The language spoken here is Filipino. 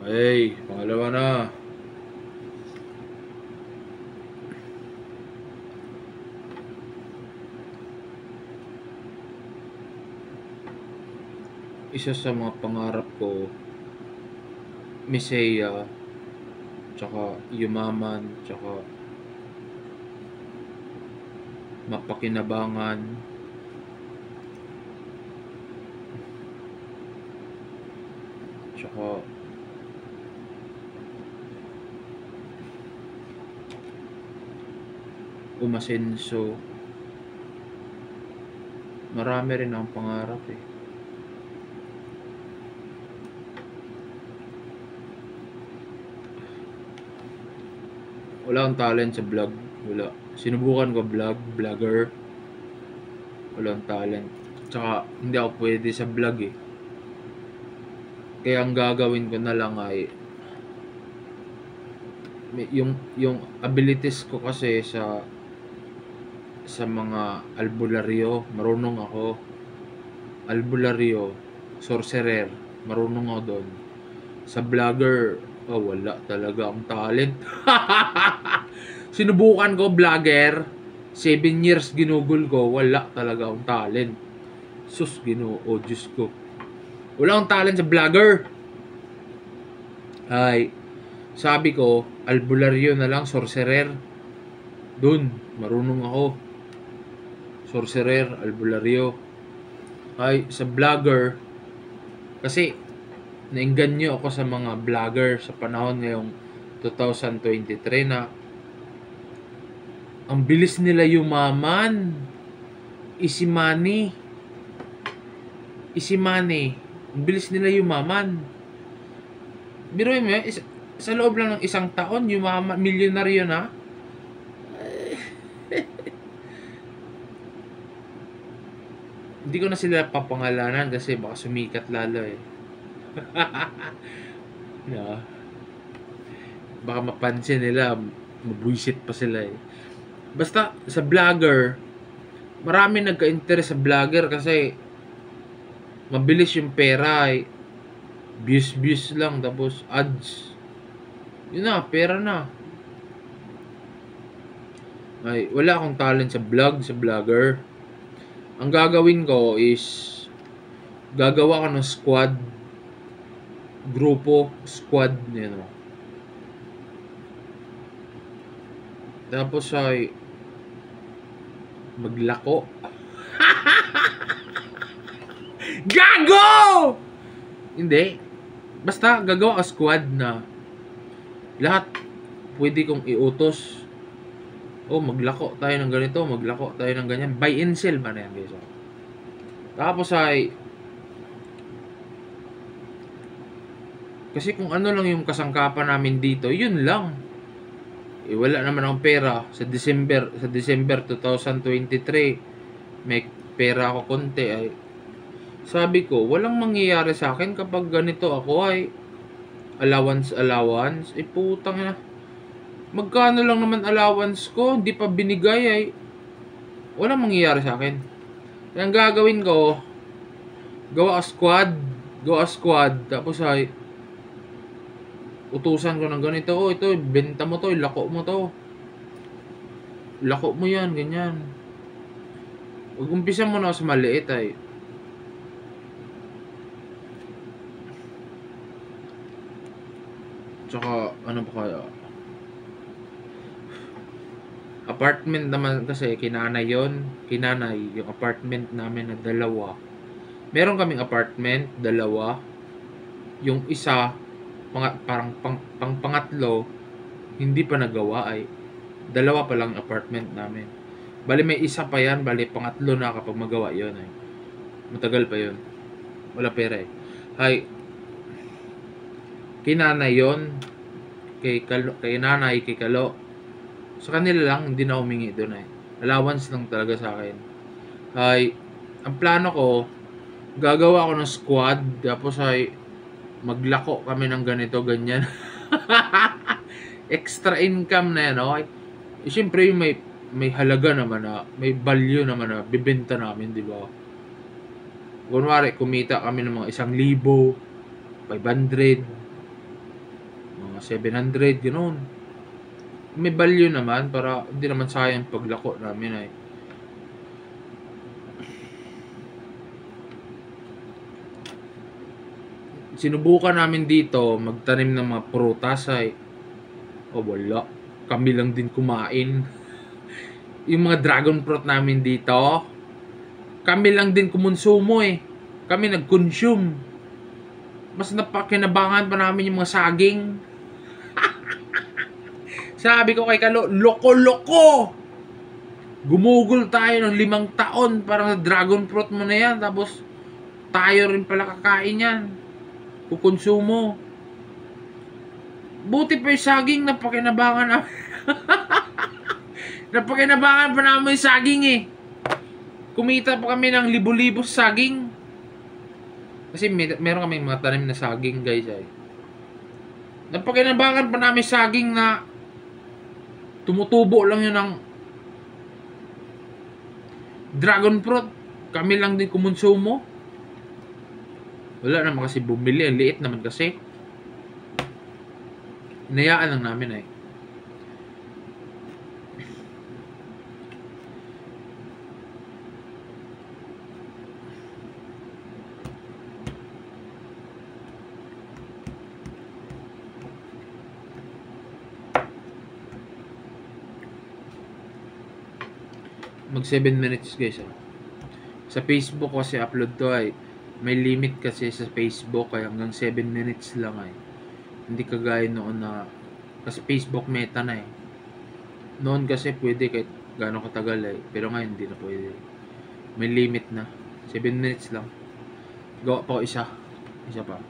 Ay, pangalawa na. Isa sa mga pangarap ko, Misaya, tsaka yumaman, tsaka mapakinabangan, tsaka umasenso. Marami rin ang pangarap eh. Wala akong talent sa vlog. Wala. Sinubukan ko vlogger. Wala akong talent. Tsaka hindi ako pwede sa vlog eh. Kaya ang gagawin ko na lang ay yung abilities ko kasi sa mga albularyo, marunong ako. Albularyo, sorcerer, marunong ako doon. Sa vlogger, wala talaga ang talent. Sinubukan ko vlogger, 7 years ginugol ko, wala talaga akong talent. Sus, Ginoo, Diyos ko. Wala akong talent sa vlogger. Ay, sabi ko, albularyo na lang, sorcerer. Doon, marunong ako. Sorcerer, albularyo. Ay, sa vlogger, kasi nainganyo ako sa mga vlogger sa panahon ngayong 2023 na ang bilis nila yumaman. Easy money. Ang bilis nila yumaman. Biruin mo, sa loob lang ng isang taon, yumaman, milyonaryo na. Hindi ko na sila papangalanan kasi baka sumikat lalo eh. Yeah. Baka mapansin nila, mabuisit pa sila eh. Basta sa vlogger, marami nagka-interest sa vlogger kasi mabilis yung pera eh. Views lang, tapos ads. Yun na, pera na. Ay, wala akong talent sa vlogger. Ang gagawin ko is gagawa ko ng squad, squad, you know. Tapos ay maglako. Gago! Hindi. Basta gagawa ka squad na lahat pwede kong iutos. Maglako tayo ng ganito, maglako tayo ng ganyan. Buy and sell ba na yan, guys? Tapos ay kasi kung ano lang yung kasangkapan namin dito, yun lang. Wala naman akong pera sa December 2023. May pera ako konti ay sabi ko, walang mangyayari sa akin kapag ganito ako ay allowance. Putang na. Magkano lang naman allowance ko, hindi pa binigay ay walang mangyayari sa akin. Kaya ang gagawin ko, gawa a squad, tapos ay utusan ko ng ganito, ito, benta mo to, lako mo to. Lako mo yan, ganyan. Umpisa mo na sa maliit ay. Tsaka, ano pa kaya? Apartment naman kasi, kinanay yung apartment namin na dalawa. Meron kaming apartment, dalawa. Yung isa, parang pangatlo, hindi pa nagawa ay dalawa pa lang apartment namin. Bali may isa pa yan, bali pangatlo na kapag magawa yon ay. Matagal pa yon. Wala pera eh. Hay, kinanay yon, kay nanay, kay Kalo. Sa kanila lang, hindi na humingi doon ay. Allowance lang talaga sa akin. Hay, ang plano ko, gagawa ako ng squad, tapos ay maglako kami ng ganito, ganyan. Extra income na yan, okay? Siyempre, may halaga naman na, may value naman na bibenta namin, di ba? Kunwari, kumita kami ng mga 1,000, 500. mga 700, gano'n. May value naman para hindi naman sayang paglako namin ay. Sinubukan namin dito magtanim ng mga prutas ay wala. Kami lang din kumain. Yung mga dragon fruit namin dito, kami lang din kumonsumo eh. Kami nag-consume. Mas napakinabangan pa namin yung mga saging. Sabi ko kay Kalo, loko-loko! Gumugol tayo ng 5 taon para sa dragon fruit mo na yan. Tapos tayo rin pala kakain yan. Kukonsumo. Buti pa yung saging, napakinabangan namin. Napakinabangan pa namin yung saging eh. Kumita pa kami ng libo-libo sa saging. Kasi meron kami mga tanim na saging guys ay. Napakinabangan pa namin saging na tumutubo lang yun ng dragon fruit. Kami lang din kumonsumo. Wala naman kasi bumili. Ang liit naman kasi. Inayaan lang namin ay. Mag 7 minutes guys ah. Sa Facebook kasi upload to ay may limit kasi sa Facebook ay hanggang 7 minutes lang ay. Hindi kagaya noon na kasi Facebook meta na eh. Noon kasi pwede kahit gaano katagal ay, pero ngayon hindi na pwede. May limit na. 7 minutes lang. Gawa pa ako isa pa.